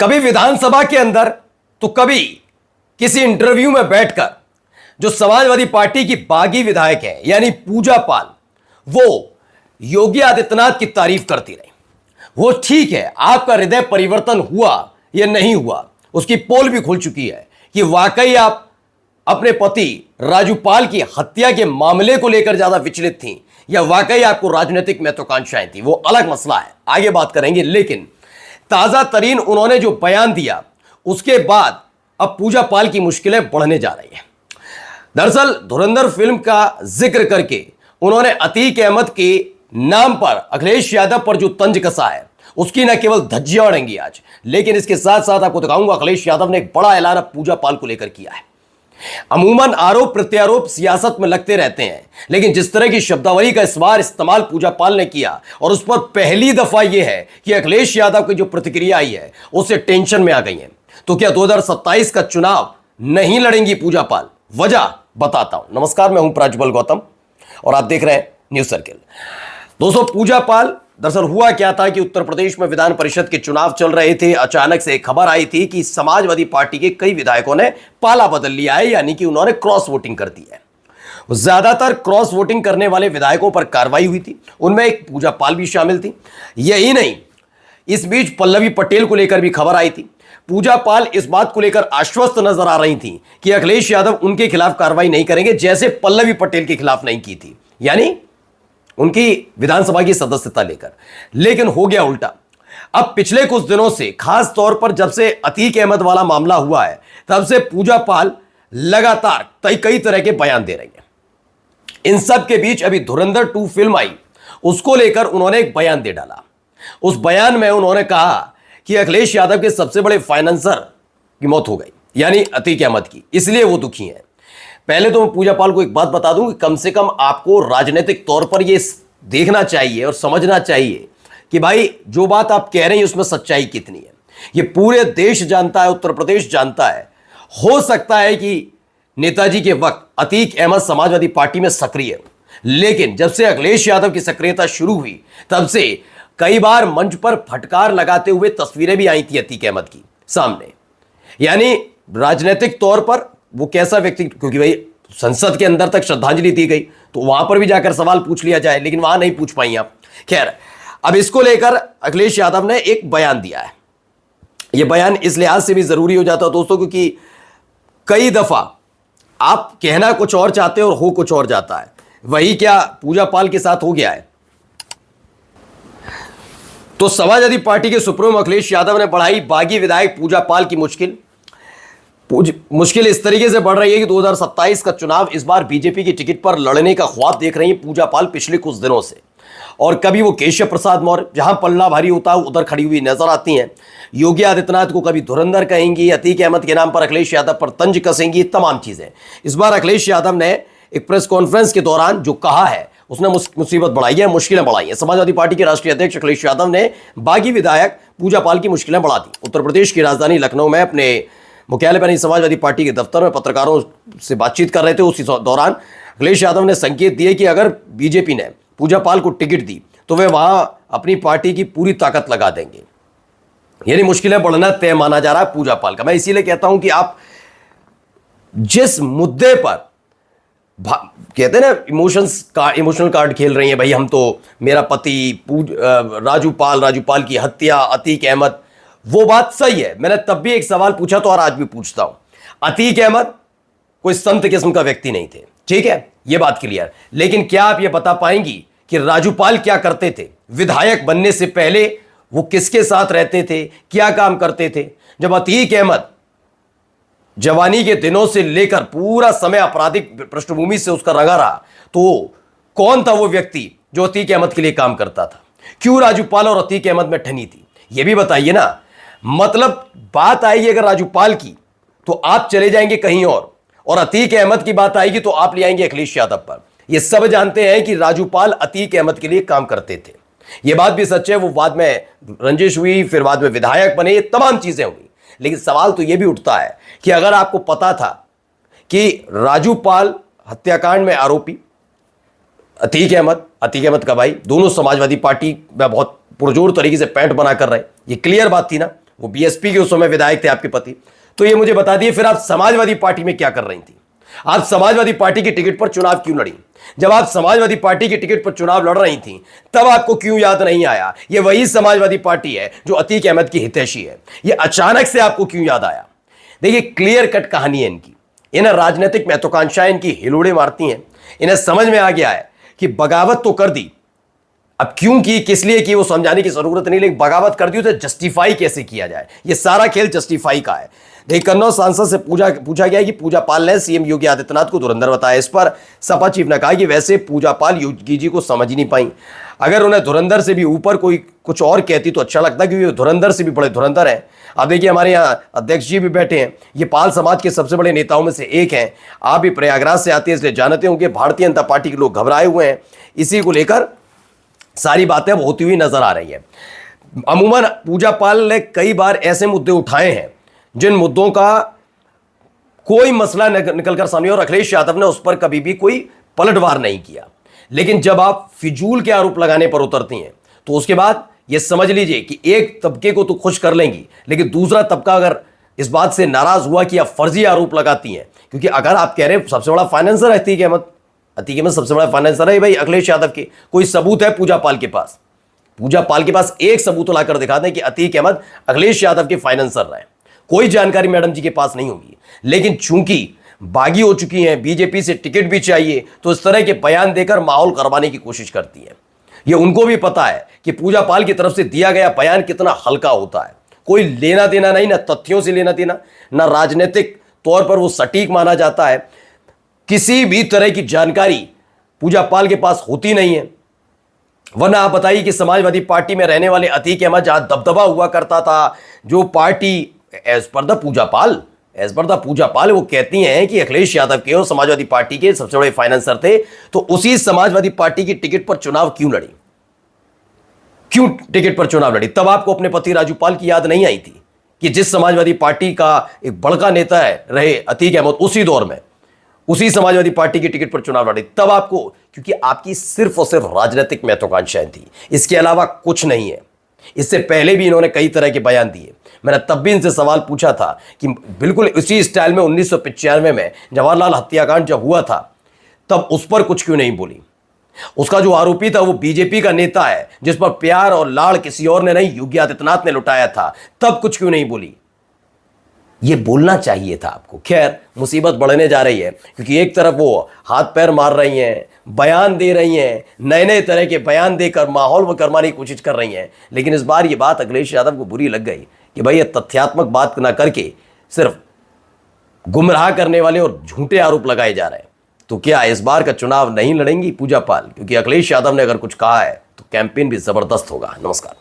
कभी विधानसभा के अंदर तो कभी किसी इंटरव्यू में बैठकर जो समाजवादी पार्टी की बागी विधायक है यानी पूजा पाल, वो योगी आदित्यनाथ की तारीफ करती रही। वो ठीक है, आपका हृदय परिवर्तन हुआ या नहीं हुआ, उसकी पोल भी खुल चुकी है कि वाकई आप अपने पति राजू पाल की हत्या के मामले को लेकर ज्यादा विचलित थी या वाकई आपको राजनीतिक महत्वाकांक्षाएं थी, वो अलग मसला है, आगे बात करेंगे। लेकिन ताजा तरीन उन्होंने जो बयान दिया उसके बाद अब पूजा पाल की मुश्किलें बढ़ने जा रही हैं। दरअसल धुरंधर फिल्म का जिक्र करके उन्होंने अतीक अहमद के नाम पर अखिलेश यादव पर जो तंज कसा है उसकी न केवल धज्जियां उड़ेंगी आज, लेकिन इसके साथ साथ आपको दिखाऊंगा अखिलेश यादव ने एक बड़ा ऐलान अब पूजा पाल को लेकर किया है। अमूमन आरोप प्रत्यारोप सियासत में लगते रहते हैं, लेकिन जिस तरह की शब्दावली का इस बार इस्तेमाल पूजा पाल ने किया और उस पर पहली दफा यह है कि अखिलेश यादव की जो प्रतिक्रिया आई है उससे टेंशन में आ गई है। तो क्या 2027 का चुनाव नहीं लड़ेंगी पूजा पाल? वजह बताता हूं। नमस्कार, मैं हूं प्रज्वल गौतम और आप देख रहे हैं न्यूज सर्किल। दोस्तों, पूजा पाल, दरअसल हुआ क्या था कि उत्तर प्रदेश में विधान परिषद के चुनाव चल रहे थे। अचानक से एक खबर आई थी कि समाजवादी पार्टी के कई विधायकों ने पाला बदल लिया है, यानी कि उन्होंने क्रॉस वोटिंग कर दी है। ज्यादातर क्रॉस वोटिंग करने वाले विधायकों पर कार्रवाई हुई थी, उनमें एक पूजा पाल भी शामिल थी। यही नहीं, इस बीच पल्लवी पटेल को लेकर भी खबर आई थी। पूजा पाल इस बात को लेकर आश्वस्त नजर आ रही थी कि अखिलेश यादव उनके खिलाफ कार्रवाई नहीं करेंगे, जैसे पल्लवी पटेल के खिलाफ नहीं की थी, यानी उनकी विधानसभा की सदस्यता लेकर। लेकिन हो गया उल्टा। अब पिछले कुछ दिनों से, खास तौर पर जब से अतीक अहमद वाला मामला हुआ है, तब से पूजा पाल लगातार कई तरह के बयान दे रही हैं। इन सब के बीच अभी धुरंधर 2 फिल्म आई, उसको लेकर उन्होंने एक बयान दे डाला। उस बयान में उन्होंने कहा कि अखिलेश यादव के सबसे बड़े फाइनेंसर की मौत हो गई, यानी अतीक अहमद की, इसलिए वो दुखी हैं। पहले तो मैं पूजा पाल को एक बात बता दूं कि कम से कम आपको राजनीतिक तौर पर यह देखना चाहिए और समझना चाहिए कि भाई जो बात आप कह रहे हैं उसमें सच्चाई कितनी है। ये पूरे देश जानता है, उत्तर प्रदेश जानता है। हो सकता है कि नेताजी के वक्त अतीक अहमद समाजवादी पार्टी में सक्रिय हो, लेकिन जब से अखिलेश यादव की सक्रियता शुरू हुई तब से कई बार मंच पर फटकार लगाते हुए तस्वीरें भी आई थी अतीक अहमद की सामने। यानी राजनीतिक तौर पर वो कैसा व्यक्ति, क्योंकि भाई संसद के अंदर तक श्रद्धांजलि दी गई तो वहां पर भी जाकर सवाल पूछ लिया जाए, लेकिन वहां नहीं पूछ पाई आप। खैर, अब इसको लेकर अखिलेश यादव ने एक बयान दिया है। यह बयान इस लिहाज से भी जरूरी हो जाता है दोस्तों, क्योंकि कई दफा आप कहना कुछ और चाहते हैं और हो कुछ और जाता है। वही क्या पूजा पाल के साथ हो गया है। तो समाजवादी पार्टी के सुप्रीमो अखिलेश यादव ने बढ़ाई बागी विधायक पूजा पाल की मुश्किल इस तरीके से बढ़ रही है कि 2027 का चुनाव इस बार बीजेपी की टिकट पर लड़ने का ख्वाब देख रही है पूजा पाल पिछले कुछ दिनों से। और कभी वो केशव प्रसाद मौर्य, जहां पल्ला भारी होता है उधर खड़ी हुई नजर आती हैं। योगी आदित्यनाथ को कभी धुरंधर कहेंगी, अतीक अहमद के नाम पर अखिलेश यादव पर तंज कसेंगी, तमाम चीजें। इस बार अखिलेश यादव ने एक प्रेस कॉन्फ्रेंस के दौरान जो कहा है उसने मुसीबत बढ़ाई है, मुश्किलें बढ़ाई हैं। समाजवादी पार्टी के राष्ट्रीय अध्यक्ष अखिलेश यादव ने बागी विधायक पूजा पाल की मुश्किलें बढ़ा दी। उत्तर प्रदेश की राजधानी लखनऊ में अपने मुख्यालय पर समाजवादी पार्टी के दफ्तर में पत्रकारों से बातचीत कर रहे थे। उसी दौरान अखिलेश यादव ने संकेत दिए कि अगर बीजेपी ने पूजा पाल को टिकट दी तो वे वहां अपनी पार्टी की पूरी ताकत लगा देंगे। यानी मुश्किलें बढ़ना तय माना जा रहा है पूजा पाल का। मैं इसीलिए कहता हूं कि आप जिस मुद्दे पर कहते हैं ना इमोशनल कार्ड खेल रही हैं, भाई हम तो, मेरा पति राजू पाल की हत्या, अतीक अहमद, वो बात सही है। मैंने तब भी एक सवाल पूछा तो और आज भी पूछता हूं। अतीक अहमद कोई संत किस्म का व्यक्ति नहीं थे, ठीक है, ये बात क्लियर। लेकिन क्या आप ये बता पाएंगी कि राजू पाल क्या करते थे? विधायक बनने से पहले वो किसके साथ रहते थे, क्या काम करते थे? जब अतीक अहमद जवानी के दिनों से लेकर पूरा समय आपराधिक पृष्ठभूमि से उसका रंगा रहा, तो कौन था वो व्यक्ति जो अतीक अहमद के लिए काम करता था? क्यों राजू पाल और अतीक अहमद में ठनी थी, ये भी बताइए ना। मतलब बात आएगी अगर राजू पाल की तो आप चले जाएंगे कहीं और अतीक अहमद की बात आएगी तो आप ले आएंगे अखिलेश यादव पर। ये सब जानते हैं कि राजू पाल अतीक अहमद के लिए काम करते थे। ये बात भी सच है, वो बाद में रंजिश हुई, फिर बाद में विधायक बने, ये तमाम चीजें हुई। लेकिन सवाल तो यह भी उठता है कि अगर आपको पता था कि राजू पाल हत्याकांड में आरोपी अतीक अहमद का भाई, दोनों समाजवादी पार्टी में बहुत पुरजोर तरीके से पैंट बना कर रहे, ये क्लियर बात थी ना, वो बीएसपी के उस समय विधायक थे आपके पति। तो ये मुझे बता दिए, फिर आप समाजवादी पार्टी में क्या कर रही थी? आप समाजवादी पार्टी की टिकट पर चुनाव क्यों लड़ी? जब आप समाजवादी पार्टी की टिकट पर चुनाव लड़ रही थी तब आपको क्यों याद नहीं आया ये वही समाजवादी पार्टी है जो अतीक अहमद की हितैषी है? ये अचानक से आपको क्यों याद आया? देखिए, क्लियर कट कहानी है इनकी। इन्हें राजनीतिक महत्वाकांक्षाएं इनकी हिलोड़े मारती हैं। इन्हें समझ में आ गया है कि बगावत तो कर दी, अब क्यों की, किस लिए की, वो समझाने की जरूरत नहीं, लेकिन बगावत कर दी उसे जस्टिफाई कैसे किया जाए। ये सारा खेल जस्टिफाई का है। देखिए, कन्नौज सांसद से पूछा गया कि पूजा पाल ने सीएम योगी आदित्यनाथ को धुरंधर बताया। इस पर सपा चीफ ने कहा कि वैसे पूजा पाल योगी जी को समझ ही नहीं पाई। अगर उन्हें धुरंधर से भी ऊपर कोई कुछ और कहती तो अच्छा लगता, क्योंकि धुरंधर से भी बड़े धुरंधर हैं। अब देखिए, हमारे यहाँ अध्यक्ष जी भी बैठे हैं, ये पाल समाज के सबसे बड़े नेताओं में से एक हैं। आप भी प्रयागराज से आते हैं, इसलिए जानते होंगे भारतीय जनता पार्टी के लोग घबराए हुए हैं। इसी को लेकर सारी बातें अब होती हुई नजर आ रही है। अमूमन पूजा पाल ने कई बार ऐसे मुद्दे उठाए हैं जिन मुद्दों का कोई मसला निकलकर सामने, और अखिलेश यादव ने उस पर कभी भी कोई पलटवार नहीं किया। लेकिन जब आप फिजूल के आरोप लगाने पर उतरती हैं तो उसके बाद यह समझ लीजिए कि एक तबके को तो खुश कर लेंगी, लेकिन दूसरा तबका अगर इस बात से नाराज हुआ कि आप फर्जी आरोप लगाती हैं, क्योंकि अगर आप कह रहे हैं सबसे बड़ा फाइनेंसर है अतीक अहमद सबसे बड़ा फाइनेंसर है भाई अखिलेश यादव के, कोई सबूत है पूजा पाल के पास? पूजा पाल के पास एक सबूत लाकर दिखा दें कि अतीक अहमद अखिलेश यादव के फाइनेंसर रहे। कोई जानकारी मैडम जी के पास नहीं होगी। लेकिन चूंकि बागी हो चुकी हैं, बीजेपी से टिकट भी चाहिए, तो इस तरह के बयान देकर माहौल करवाने की कोशिश करती है। ये उनको भी पता है कि पूजा पाल की तरफ से दिया गया बयान कितना हल्का होता है। कोई लेना देना नहीं, ना तथ्यों से लेना देना, ना राजनीतिक तौर पर वो सटीक माना जाता है। किसी भी तरह की जानकारी पूजा पाल के पास होती नहीं है। वरना आप बताइए कि समाजवादी पार्टी में रहने वाले अतीक अहमद जहां दबदबा हुआ करता था, जो पार्टी एज पर द पूजा पाल वो कहती हैं कि अखिलेश यादव के और समाजवादी पार्टी के सबसे बड़े फाइनेंसर थे, तो उसी समाजवादी पार्टी की टिकट पर चुनाव क्यों लड़ी? क्यों टिकट पर चुनाव लड़ी? तब आपको अपने पति राजू पाल की याद नहीं आई थी कि जिस समाजवादी पार्टी का एक बड़का नेता है रहे अतीक अहमद, उसी दौर में उसी समाजवादी पार्टी की टिकट पर चुनाव लड़े। तब आपको, क्योंकि आपकी सिर्फ और सिर्फ राजनीतिक महत्वाकांक्षाएं थी, इसके अलावा कुछ नहीं है। इससे पहले भी इन्होंने कई तरह के बयान दिए। मैंने तब भी इनसे सवाल पूछा था कि बिल्कुल उसी स्टाइल में 1995 में जवाहरलाल हत्याकांड जब हुआ था तब उस पर कुछ क्यों नहीं बोली? उसका जो आरोपी था वो बीजेपी का नेता है, जिस पर प्यार और लाड़ किसी और ने नहीं, योगी आदित्यनाथ ने लुटाया था। तब कुछ क्यों नहीं बोली? ये बोलना चाहिए था आपको। खैर, मुसीबत बढ़ने जा रही है, क्योंकि एक तरफ वो हाथ पैर मार रही हैं, बयान दे रही हैं, नए नए तरह के बयान देकर माहौल में करवाने की कोशिश कर रही हैं। लेकिन इस बार ये बात अखिलेश यादव को बुरी लग गई कि भाई ये तथ्यात्मक बात ना करके सिर्फ गुमराह करने वाले और झूठे आरोप लगाए जा रहे हैं। तो क्या इस बार का चुनाव नहीं लड़ेंगी पूजा पाल? क्योंकि अखिलेश यादव ने अगर कुछ कहा है तो कैंपेन भी जबरदस्त होगा। नमस्कार।